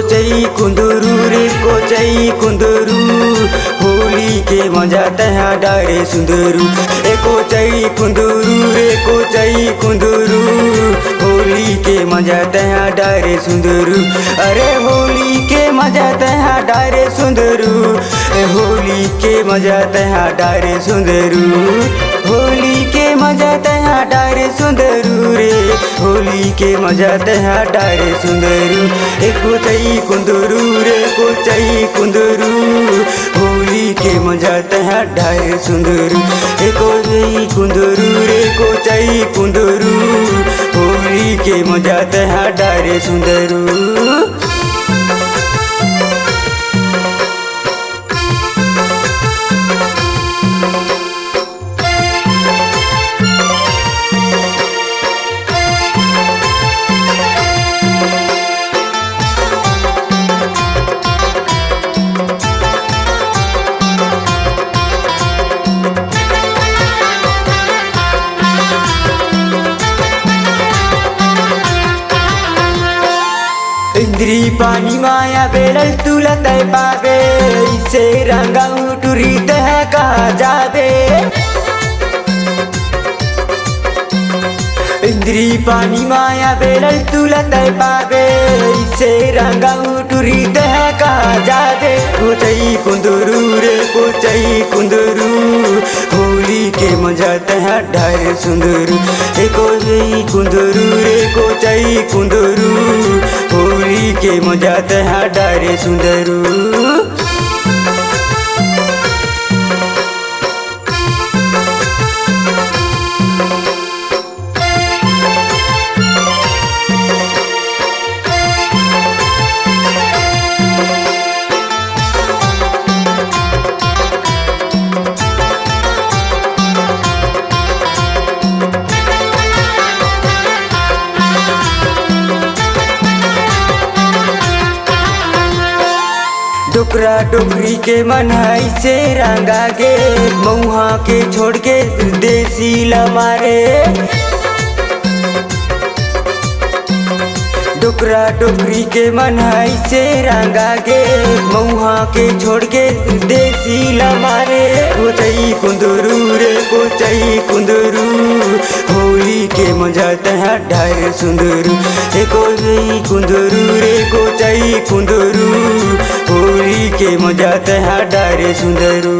कोचई कुंदरू रे कोचई कुंदरू, होली के मजा तहा डारे सुंदरू। ए कोचई कुंदरू रे कोचई कुंदरू, होली के मजा तहा डारे सुंदरू। अरे होली के मजा तहा डारे सुंदरू, होली के मजा तहा डारे सुंदरू, होली के मजा तहा डारे सुंदरू रे, होली के मजा तहा डारे सुंदरू। ए कोचई कुंदरू रे कोचई कुंदरू, होली के मजा तहा डारे सुंदरू। ए कोचई कुंदरू रे कोचई कुंदरू, होली के मजा तहा डारे सुंदरू। इंद्री पानी माया बेरल तुला तय पावे, इसे रंगा उटुरी तह कहा जावे। इंद्री पानी माया बेरल तुला तय पावे, इसे रंगा उटुरी तह कहा जावे। कोचई कुंदरू रे कोचई कुंदरू, होली के मजा तहा डारे सुंदरू। ए कोचई कुंदरू रे कोचई कुंदरू, होली के मजा तहा डारे सुंदरू। डोकरा डोकरी के मन ऐसे रंगा गे, मऊहा के छोड़ के देसी लमारे। डोकरा डोकरी के मन ऐसे रंगा गे, मऊहा के छोड़ के देसी लमारे। कोचई कुंदरू रे कोचई कुंदरू, होली के मजा तहा डारे सुंदरू। ए कोचई कुंदरू रे कोचई कुंदरू, होली के मजा तहा डारे सुंदरू।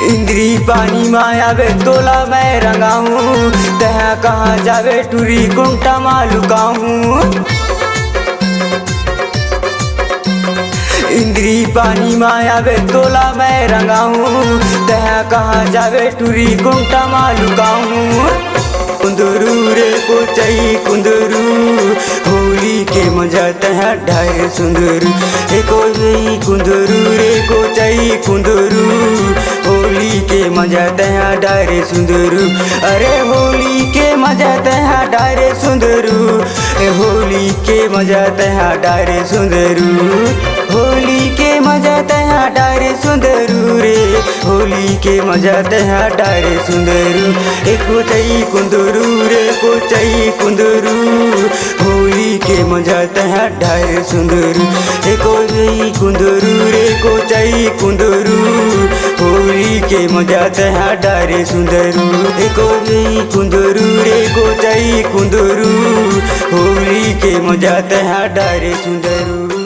इंद्री पानी माया बे तोला मैं रंगाऊँ, तहा कहाँ जावे टूरी कुंटा मालुकाऊँ। इंद्री पानी माया बे तोला मैं रंगाऊँ, तहा कहाँ जावे टूरी कुंटा मालुकाऊँ। कुंदरू रे कोचई कुंदरू, होली के मजा तहा डारे सुंदरू। ए कोचई कुंदरू रे कोचई कुंदरू, होली के मजा तहा डारे सुंदरू। अरे होली के मजा तहा डारे सुंदरू, होली के मजा तहा डारे सुंदरू, होली के मजा तहा डारे सुंदरू रे, होली के मजा तहा डारे सुंदरू। ए कोचई कुंदरू रे कोचई कुंदरू, होली के मजा तहा डारे सुंदरू। ए कोचई कुंदरू रे कोचई कुंदरू, होली के मजा तहा डारे सुंदरू। ए कोचई कुंदरू रे कोचई कुंदरू, होली के मजा तहा डारे सुंदरू।